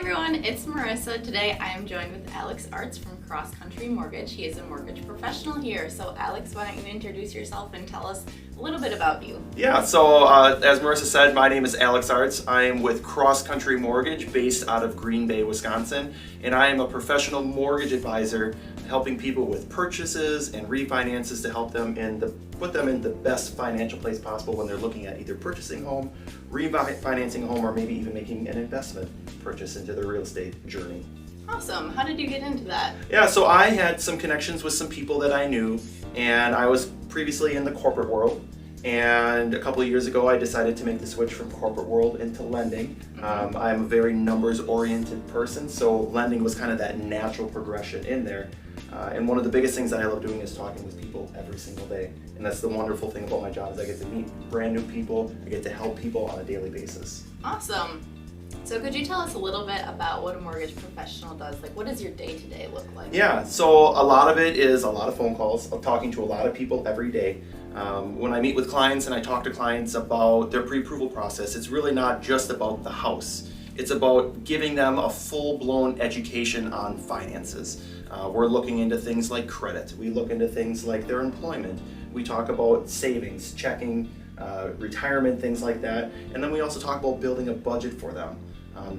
everyone, it's Marissa. Today I am joined with Alex Aerts from CrossCountry Mortgage. He is a mortgage professional here. So Alex, why don't you introduce yourself and tell us a little bit about you? Yeah, so as Marissa said, my name is Alex Aerts. I am with CrossCountry Mortgage based out of Green Bay, Wisconsin, and I am a professional mortgage advisor helping people with purchases and refinances to help them put them in the best financial place possible when they're looking at either purchasing a home, refinancing a home, or maybe even making an investment purchase into their real estate journey. Awesome. How did you get into that? Yeah, so I had some connections with some people that I knew, and I was previously in the corporate world. And a couple of years ago, I decided to make the switch from corporate world into lending. I'm a very numbers-oriented person, so lending was kind of that natural progression in there. And one of the biggest things that I love doing is talking with people every single day. And that's the wonderful thing about my job is I get to meet brand new people, I get to help people on a daily basis. Awesome. So could you tell us a little bit about what a mortgage professional does? Like, what does your day-to-day look like? Yeah, so a lot of it is a lot of phone calls. I'm talking to a lot of people every day. When I meet with clients and I talk to clients about their pre-approval process, it's really not just about the house. It's about giving them a full-blown education on finances. We're looking into things like credit. We look into things like their employment. We talk about savings, checking, retirement, things like that. And then we also talk about building a budget for them,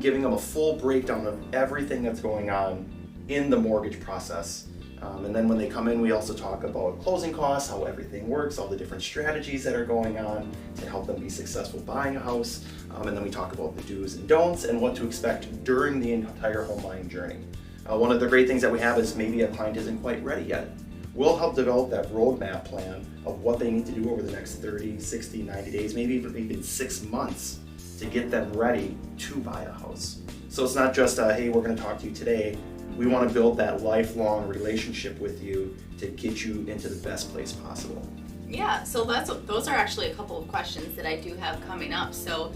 giving them a full breakdown of everything that's going on in the mortgage process. And then when they come in, we also talk about closing costs, how everything works, all the different strategies that are going on to help them be successful buying a house. And then we talk about the do's and don'ts and what to expect during the entire home buying journey. One of the great things that we have is maybe a client isn't quite ready yet. We'll help develop that roadmap plan of what they need to do over the next 30, 60, 90 days, maybe even 6 months to get them ready to buy a house. So it's not just, hey, we're gonna talk to you today. We wanna build that lifelong relationship with you to get you into the best place possible. Yeah, so those are actually a couple of questions that I do have coming up. So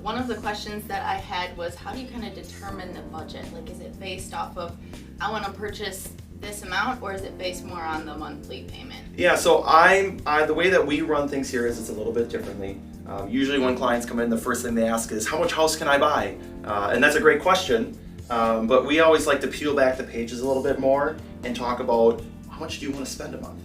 one of the questions that I had was, how do you kind of determine the budget? Like, is it based off of, I want to purchase this amount, or is it based more on the monthly payment? Yeah, so the way that we run things here is it's a little bit differently. Usually when clients come in, the first thing they ask is, how much house can I buy? And that's a great question, but we always like to peel back the pages a little bit more and talk about how much do you want to spend a month?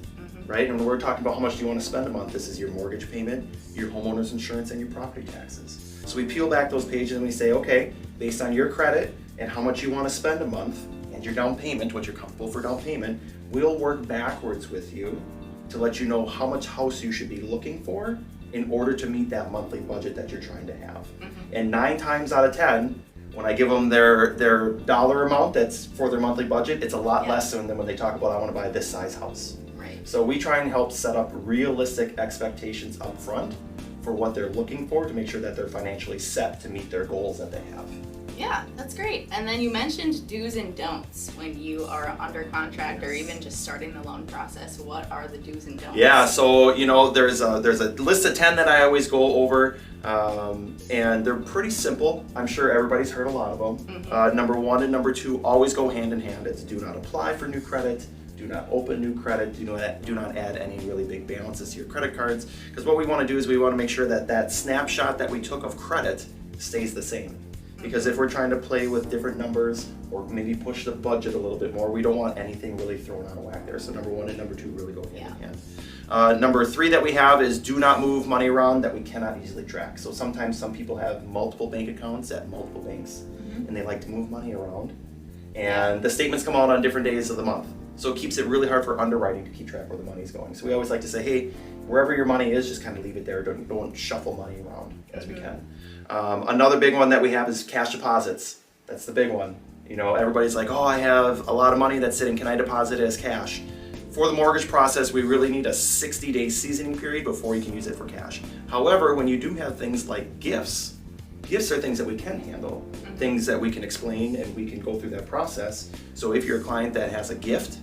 Right? And when we're talking about how much do you want to spend a month, this is your mortgage payment, your homeowner's insurance, and your property taxes. So we peel back those pages and we say, okay, based on your credit and how much you want to spend a month and your down payment, what you're comfortable for down payment, we'll work backwards with you to let you know how much house you should be looking for in order to meet that monthly budget that you're trying to have. And 9 times out of 10, when I give them their dollar amount that's for their monthly budget, it's a lot less than when they talk about, I want to buy this size house. So we try and help set up realistic expectations up front for what they're looking for to make sure that they're financially set to meet their goals that they have. Yeah, that's great. And then you mentioned do's and don'ts when you are under contract or even just starting the loan process. What are the do's and don'ts? Yeah, so there's a list of 10 that I always go over, and they're pretty simple. I'm sure everybody's heard a lot of them. Number 1 and number 2 always go hand in hand. It's do not apply for new credit. Do not open new credit, do not add any really big balances to your credit cards, because what we want to do is we want to make sure that that snapshot that we took of credit stays the same. Because if we're trying to play with different numbers or maybe push the budget a little bit more, we don't want anything really thrown out of whack there. So number 1 and number 2 really go hand in hand. Number 3 that we have is do not move money around that we cannot easily track. So sometimes some people have multiple bank accounts at multiple banks and they like to move money around. And the statements come out on different days of the month. So it keeps it really hard for underwriting to keep track where the money is going. So we always like to say, hey, wherever your money is, just kind of leave it there. Don't shuffle money around as we can. Another big one that we have is cash deposits. That's the big one. Everybody's like, oh, I have a lot of money that's sitting. Can I deposit it as cash? For the mortgage process, we really need a 60-day seasoning period before you can use it for cash. However, when you do have things like gifts are things that we can handle, things that we can explain and we can go through that process. So if you're a client that has a gift,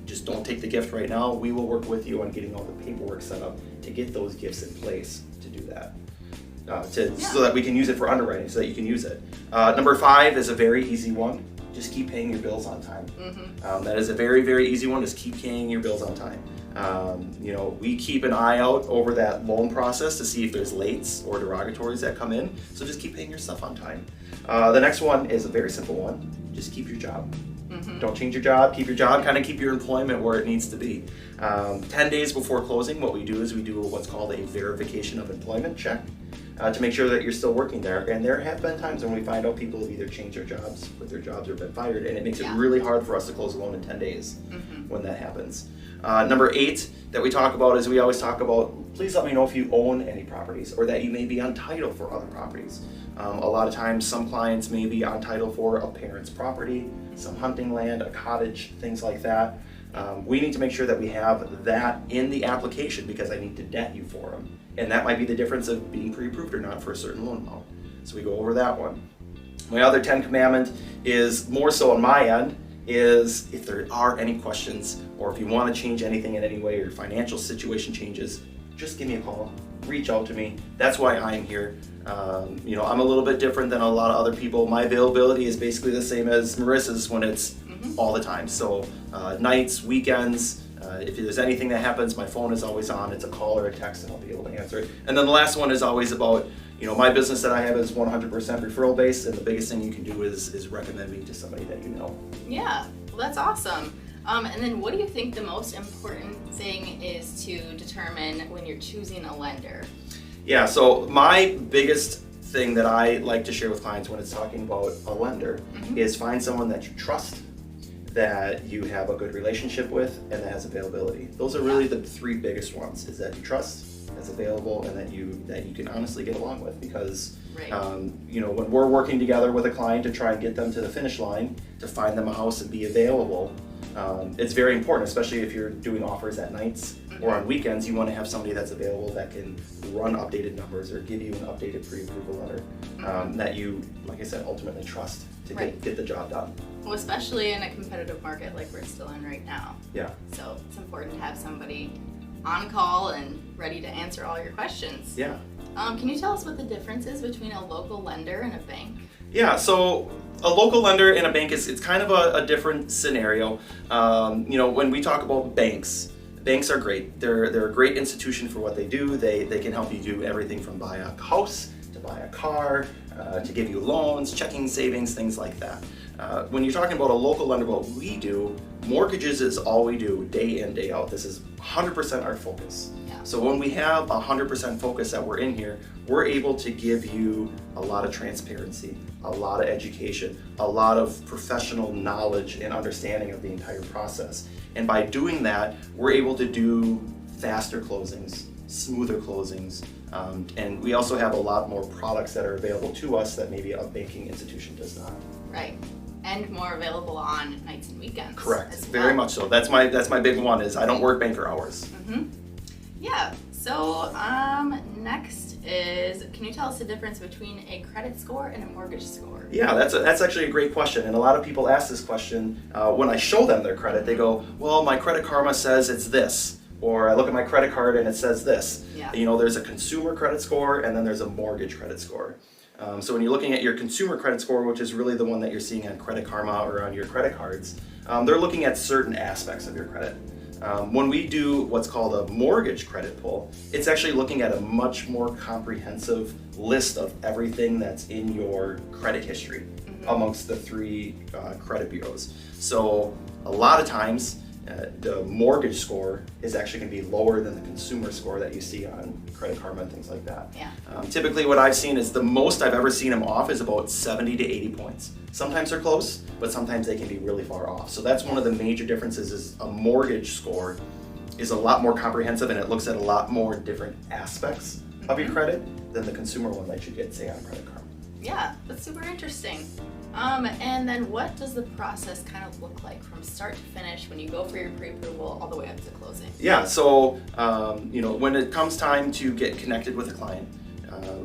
just don't take the gift right now. We will work with you on getting all the paperwork set up to get those gifts in place to do that. So that we can use it for underwriting, so that you can use it. Number 5 is a very easy one. Just keep paying your bills on time. That is a very, very easy one, just keep paying your bills on time. We keep an eye out over that loan process to see if there's lates or derogatories that come in. So just keep paying your stuff on time. The next one is a very simple one. Just keep your job. Don't change your job, keep your job, kind of keep your employment where it needs to be. 10 days before closing, what we do is we do what's called a verification of employment check to make sure that you're still working there. And there have been times when we find out people have either changed their jobs, quit their jobs, or been fired, and it makes it really hard for us to close a loan in 10 days when that happens. Number 8 that we talk about is we always talk about, please let me know if you own any properties or that you may be on title for other properties. A lot of times some clients may be on title for a parent's property, some hunting land, a cottage, things like that. We need to make sure that we have that in the application because I need to debt you for them. And that might be the difference of being pre-approved or not for a certain loan amount. So we go over that one. My other 10 commandment is more so on my end, is if there are any questions or if you want to change anything in any way or your financial situation changes, just give me a call, reach out to me. That's why I'm here. I'm a little bit different than a lot of other people. My availability is basically the same as Marissa's when it's all the time. So nights, weekends, if there's anything that happens, my phone is always on. It's a call or a text and I'll be able to answer it. And then the last one is always about, my business that I have is 100% referral based, and the biggest thing you can do is recommend me to somebody that you know. Yeah, well, that's awesome. And then what do you think the most important thing is to determine when you're choosing a lender? Yeah, so my biggest thing that I like to share with clients when it's talking about a lender is find someone that you trust, that you have a good relationship with, and that has availability. Those are really the 3 biggest ones, is that you trust, that's available, and that you can honestly get along with, because when we're working together with a client to try and get them to the finish line, to find them a house and be available, it's very important, especially if you're doing offers at nights or on weekends. You want to have somebody that's available that can run updated numbers or give you an updated pre-approval letter that you, like I said, ultimately trust to get the job done. Well, especially in a competitive market like we're still in right now. Yeah. So it's important to have somebody on call and ready to answer all your questions. Yeah. Can you tell us what the difference is between a local lender and a bank? Yeah, so a local lender and a bank it's kind of a different scenario. When we talk about banks are great. They're a great institution for what they do. They can help you do everything from buy a house to buy a car, to give you loans, checking, savings, things like that. When you're talking about a local lender, what we do, mortgages is all we do day in, day out. This is 100% our focus. Yeah. So when we have 100% focus that we're in here, we're able to give you a lot of transparency, a lot of education, a lot of professional knowledge and understanding of the entire process. And by doing that, we're able to do faster closings, smoother closings, and we also have a lot more products that are available to us that maybe a banking institution does not. Right. And more available on nights and weekends. Correct. Very much so. That's my big one, is I don't work banker hours. Yeah. So next is, can you tell us the difference between a credit score and a mortgage score? Yeah, that's actually a great question, and a lot of people ask this question when I show them their credit. They go, well, my Credit Karma says it's this, or I look at my credit card and it says this. Yeah. There's a consumer credit score and then there's a mortgage credit score. So when you're looking at your consumer credit score, which is really the one that you're seeing on Credit Karma or on your credit cards, they're looking at certain aspects of your credit. When we do what's called a mortgage credit pull, it's actually looking at a much more comprehensive list of everything that's in your credit history amongst the 3 credit bureaus. So a lot of times, the mortgage score is actually going to be lower than the consumer score that you see on Credit Karma and things like that. Yeah. Typically what I've seen is the most I've ever seen them off is about 70 to 80 points. Sometimes they're close, but sometimes they can be really far off. So that's one of the major differences, is a mortgage score is a lot more comprehensive and it looks at a lot more different aspects of your credit than the consumer one that you get, say, on Credit Karma. Yeah, that's super interesting. And then what does the process kind of look like from start to finish when you go for your pre-approval all the way up to closing? Yeah, so when it comes time to get connected with a client,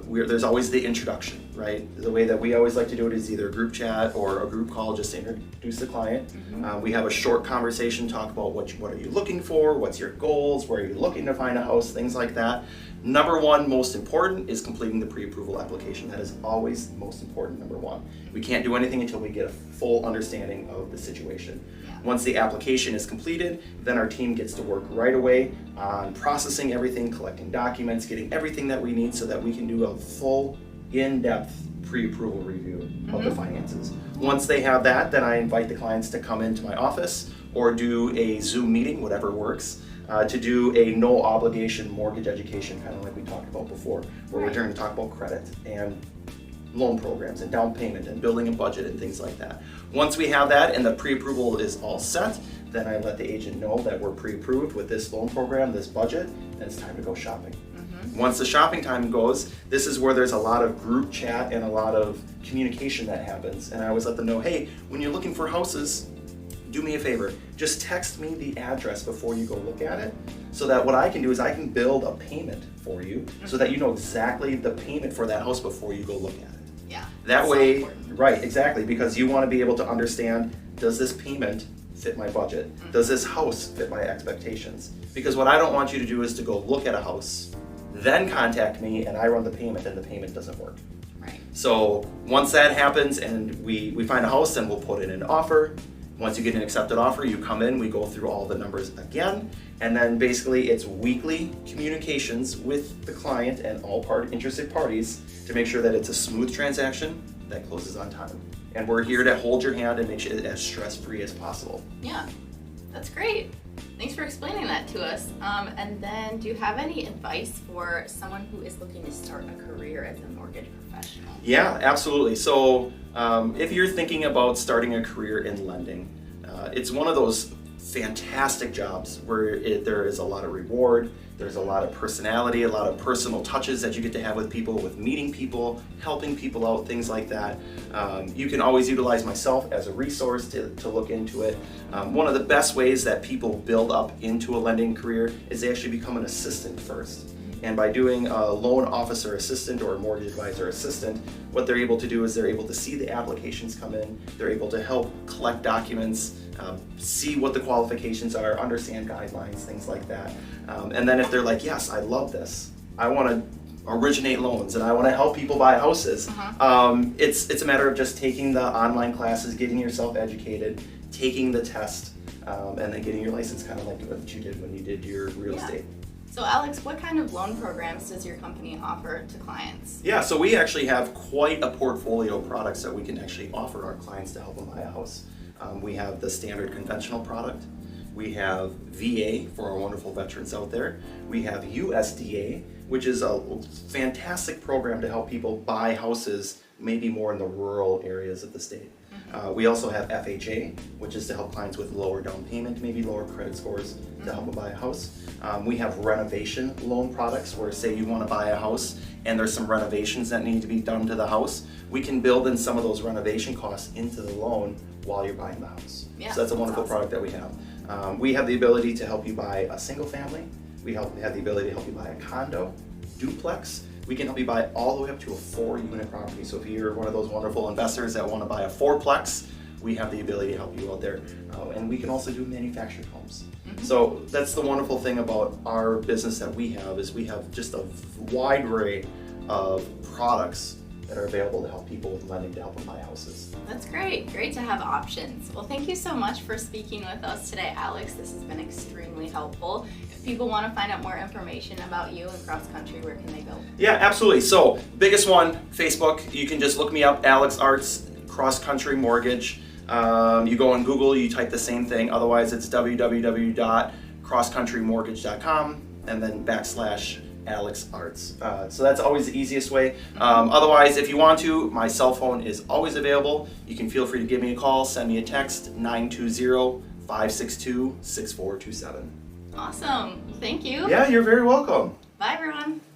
there's always the introduction, right? The way that we always like to do it is either a group chat or a group call just to introduce the client. We have a short conversation, talk about what are you looking for, what's your goals, where are you looking to find a house, things like that. Number one, most important, is completing the pre-approval application. That is always most important, number one. We can't do anything until we get a full understanding of the situation. Yeah. Once the application is completed, then our team gets to work right away on processing everything, collecting documents, getting everything that we need so that we can do a full, in-depth pre-approval review of the finances. Once they have that, then I invite the clients to come into my office or do a Zoom meeting, whatever works, to do a no obligation mortgage education, kind of like we talked about before, where we're going to talk about credit and loan programs and down payment and building a budget and things like that. Once we have that and the pre-approval is all set, then I let the agent know that we're pre-approved with this loan program, this budget, and it's time to go shopping. Once the shopping time goes, this is where there's a lot of group chat and a lot of communication that happens. And I always let them know, hey, when you're looking for houses, do me a favor, just text me the address before you go look at it, so that what I can do is I can build a payment for you so that you know exactly the payment for that house before you go look at it. Yeah. That way, right, exactly, because you want to be able to understand, does this payment fit my budget? Does this house fit my expectations? Because what I don't want you to do is to go look at a house, then contact me and I run the payment and the payment doesn't work. Right. So once that happens and we find a house, then we'll put in an offer. Once you get an accepted offer, you come in, we go through all the numbers again, and then basically it's weekly communications with the client and all interested parties to make sure that it's a smooth transaction that closes on time. And we're here to hold your hand and make sure it's as stress-free as possible. Yeah, that's great. Thanks for explaining that to us. And then do you have any advice for someone who is looking to start a career as a mortgage professional? Yeah, absolutely. So if you're thinking about starting a career in lending, it's one of those fantastic jobs where there is a lot of reward, there's a lot of personality, a lot of personal touches that you get to have with people, with meeting people, helping people out, things like that. You can always utilize myself as a resource to look into it. One of the best ways that people build up into a lending career is they actually become an assistant first. And by doing a loan officer assistant or a mortgage advisor assistant, what they're able to do is they're able to see the applications come in, they're able to help collect documents, see what the qualifications are, understand guidelines, things like that. And then if they're like, yes, I love this, I want to originate loans and I want to help people buy houses, it's a matter of just taking the online classes, getting yourself educated, taking the test, and then getting your license, kind of like what you did when you did your real estate. So Alex, what kind of loan programs does your company offer to clients? Yeah, so we actually have quite a portfolio of products that we can actually offer our clients to help them buy a house. We have the standard conventional product. We have VA for our wonderful veterans out there. We have USDA, which is a fantastic program to help people buy houses maybe more in the rural areas of the state. We also have FHA, which is to help clients with lower down payment, maybe lower credit scores, to help them buy a house. We have renovation loan products where, say you want to buy a house and there's some renovations that need to be done to the house. We can build in some of those renovation costs into the loan while you're buying the house. Yeah, so that's a wonderful product that we have. We have the ability to help you buy a single family. We have the ability to help you buy a condo, duplex. We can help you buy all the way up to a 4-unit property. So if you're one of those wonderful investors that want to buy a 4-plex, we have the ability to help you out there. And we can also do manufactured homes. So that's the wonderful thing about our business that we have, is we have just a wide array of products that are available to help people with lending to help them buy houses. That's great. Great to have options. Well, thank you so much for speaking with us today, Alex. This has been extremely helpful. If people want to find out more information about you and CrossCountry, where can they go? Yeah, absolutely. So biggest one, Facebook. You can just look me up, Alex Aerts, CrossCountry Mortgage. You go on Google, you type the same thing. Otherwise, it's www.crosscountrymortgage.com and then /Alex Aerts. So that's always the easiest way. Otherwise, if you want to, my cell phone is always available. You can feel free to give me a call, send me a text, 920-562-6427. Awesome. Thank you. Yeah, you're very welcome. Bye, everyone.